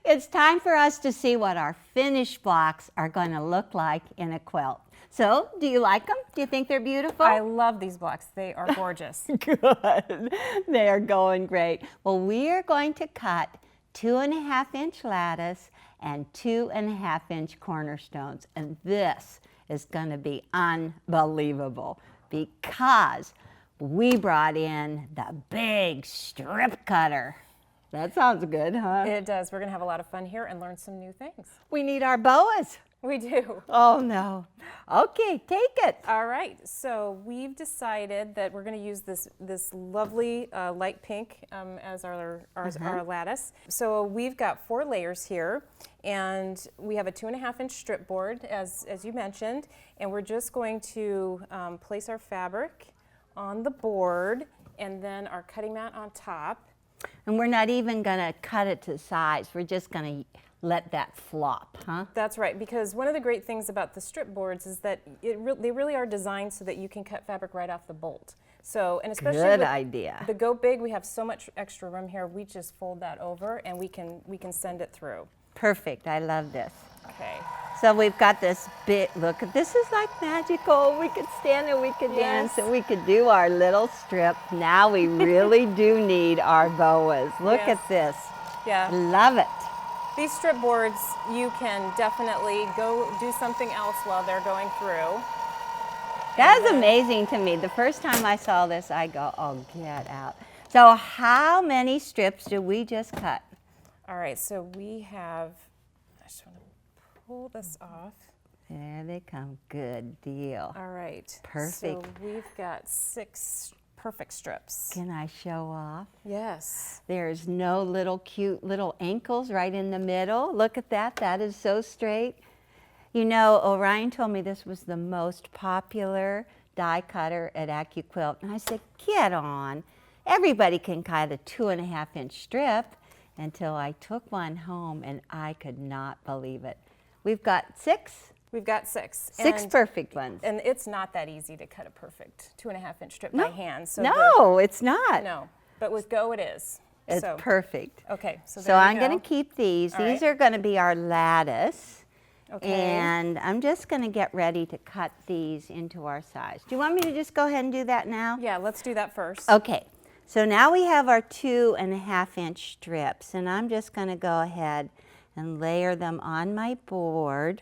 It's time for us to see what our finished blocks are going to look like in a quilt. So, do you like them? Do you think they're beautiful? I love these blocks. They are gorgeous. Good. They are going great. Well, we are going to cut 2.5-inch lattice and 2.5-inch cornerstones. And this is going to be unbelievable because we brought in the big strip cutter. That sounds good, huh? It does. We're going to have a lot of fun here and learn some new things. We need our boas. We do. Oh, no. Okay, take it. All right, so we've decided that we're going to use this lovely light pink as our lattice. So we've got 4 layers here, and we have a 2.5-inch strip board, as you mentioned, and we're just going to place our fabric on the board and then our cutting mat on top. And we're not even going to cut it to size. We're just going to let that flop, huh? That's right, because one of the great things about the strip boards is that they really are designed so that you can cut fabric right off the bolt. So, and especially Good with idea. the Go Big, we have so much extra room here. We just fold that over and we can send it through. Perfect. I love this. Okay. So we've got this big, look, this is like magical. We could stand and we could dance and we could do our little strip. Now we really do need our boas. Look at this. Yeah. Love it. These strip boards, you can definitely go do something else while they're going through. That is amazing to me. The first time I saw this, I go, oh, get out. So how many strips did we just cut? All right, so we have, I just want to pull this off. There they come. Good deal. All right. Perfect. So we've got 6 perfect strips. Can I show off? Yes. There's no little cute little ankles right in the middle. Look at that. That is so straight. You know, Orion told me this was the most popular die cutter at AccuQuilt. And I said, get on. Everybody can cut a 2.5-inch strip, until I took one home and I could not believe it. We've got 6? We've got 6. 6 perfect ones. And it's not that easy to cut a perfect 2.5-inch strip by hand. So no, it's not. No, but with Go it is. It's perfect. Okay, so I'm going to keep these. All These right. are going to be our lattice. Okay. And I'm just going to get ready to cut these into our size. Do you want me to just go ahead and do that now? Yeah, let's do that first. Okay. So now we have our 2.5-inch strips, and I'm just going to go ahead and layer them on my board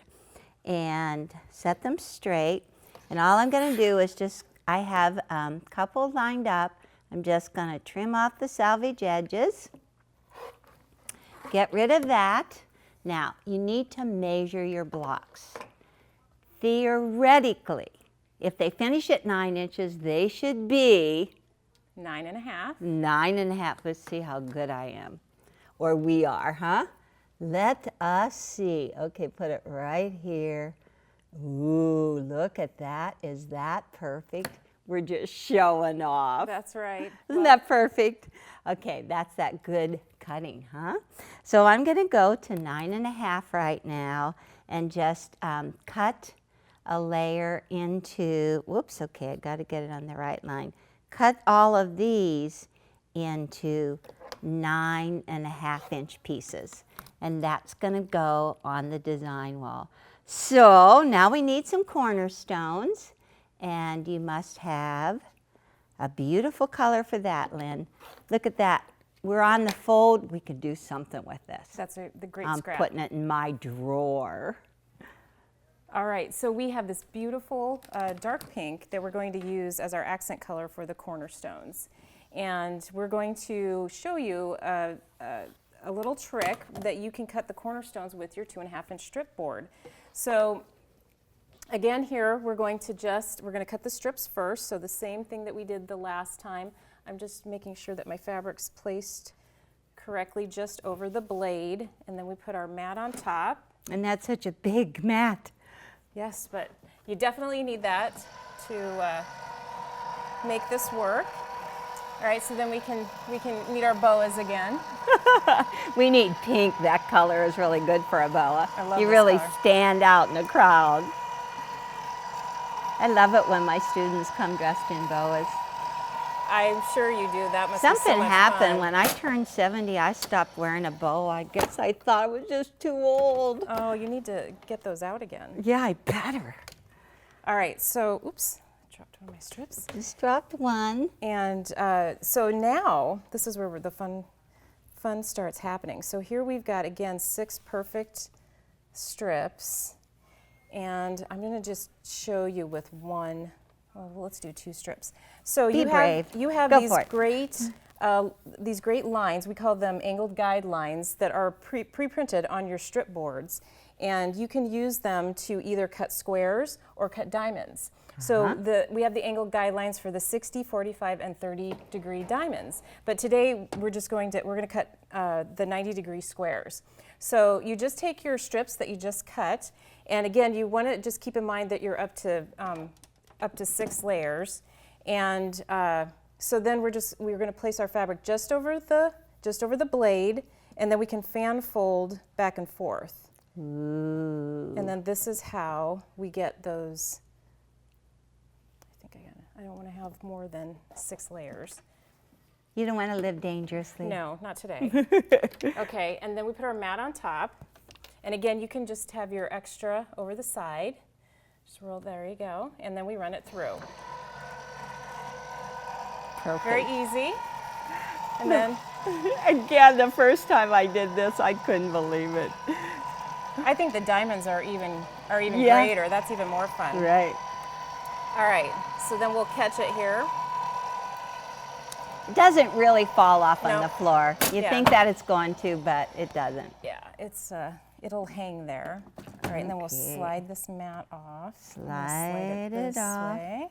and set them straight. And all I'm going to do is I have a couple lined up. I'm just going to trim off the salvage edges, get rid of that. Now, you need to measure your blocks. Theoretically, if they finish at 9 inches, they should be 9.5. 9.5. Let's see how good I am. Or we are, huh? Let us see. Okay, put it right here. Ooh, look at that. Is that perfect? We're just showing off. That's right. Isn't that perfect? Okay, that's that good cutting, huh? So I'm going to go to 9.5 right now and just cut a layer into, whoops, okay, I got to get it on the right line. Cut all of these into 9.5-inch pieces, and that's going to go on the design wall. So now we need some cornerstones, and you must have a beautiful color for that, Lynn. Look at that. We're on the fold. We could do something with this. That's the great I'm scrap. putting it in my drawer. All right, so we have this beautiful dark pink that we're going to use as our accent color for the cornerstones. And we're going to show you a little trick that you can cut the cornerstones with your 2.5-inch strip board. So again here, we're going to cut the strips first. So the same thing that we did the last time. I'm just making sure that my fabric's placed correctly just over the blade. And then we put our mat on top. And that's such a big mat. Yes, but you definitely need that to make this work. All right, so then we can meet our boas again. We need pink. That color is really good for a boa. I love you this really color. stand out in the crowd. I love it when my students come dressed in boas. I'm sure you do. That must be so Something much happened fun. when I turned 70. I stopped wearing a bow. I guess I thought I was just too old. Oh, you need to get those out again. Yeah, I better. All right, so, oops, I dropped one of my strips. Just dropped one. And so now, this is where the fun starts happening. So here we've got, again, 6 perfect strips. And I'm going to just show you with one. Well, let's do 2 strips. So Be you brave. have Go these for it. these great lines. We call them angled guide lines that are pre-printed on your strip boards, and you can use them to either cut squares or cut diamonds. So we have the angled guidelines for the 60, 45, and 30-degree diamonds. But today we're going to cut the 90-degree squares. So you just take your strips that you just cut, and again, you want to just keep in mind that you're up to 6 layers, and so then we're going to place our fabric just over the blade, and then we can fan fold back and forth. Ooh. And then this is how we get those. I don't want to have more than 6 layers. You don't want to live dangerously. No, not today. Okay, and then we put our mat on top, and again, you can just have your extra over the side. Just roll, there you go, and then we run it through. Perfect. Very easy. And then Again, the first time I did this, I couldn't believe it. I think the diamonds are even Yeah. greater. That's even more fun. Right. All right, so then we'll catch it here. It doesn't really fall off on No. the floor. You Yeah. think that it's going to, but it doesn't. Yeah, it'll hang there. All right, and then we'll Okay. slide this mat off. I'm gonna Slide it this off. way.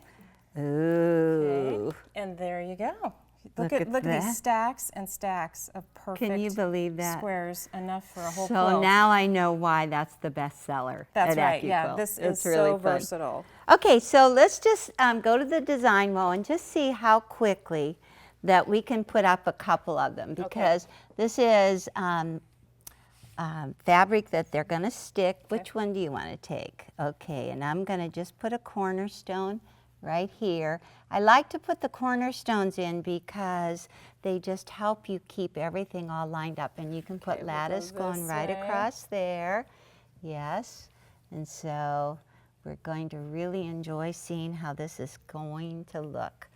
Ooh. Okay, and there you go. Look Look at at that. these stacks and stacks of perfect Can you believe that? squares, enough for a whole So quilt. now I know why that's the best seller. That's at right. Yeah, AccuQuilt. this It's is really so fun. versatile. Okay, so let's just go to the design wall and just see how quickly that we can put up a couple of them, because this is fabric that they're going to stick. Which one do you want to take? Okay, and I'm going to just put a cornerstone right here. I like to put the cornerstones in because they just help you keep everything all lined up, and you can put Okay, we'll go lattice going this right way. across there. Yes, and so we're going to really enjoy seeing how this is going to look.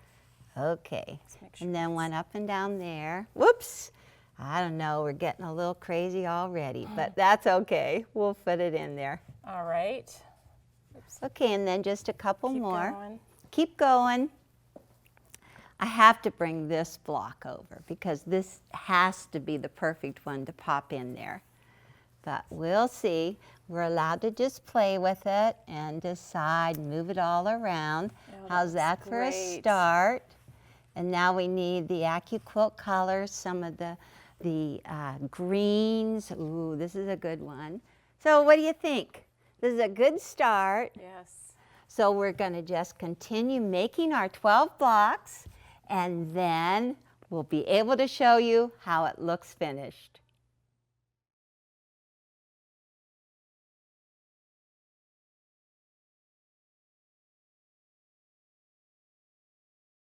Okay, make sure and then one up and down there. Whoops, I don't know, we're getting a little crazy already, but that's okay. We'll fit it in there. All right. Okay, and then just a couple Keep more. going. Keep going. I have to bring this block over because this has to be the perfect one to pop in there. But we'll see. We're allowed to just play with it and decide, move it all around. Oh, How's that that's for a great. start? And now we need the AccuQuilt colors, some of the greens. Ooh, this is a good one. So what do you think? This is a good start. Yes. So we're going to just continue making our 12 blocks, and then we'll be able to show you how it looks finished.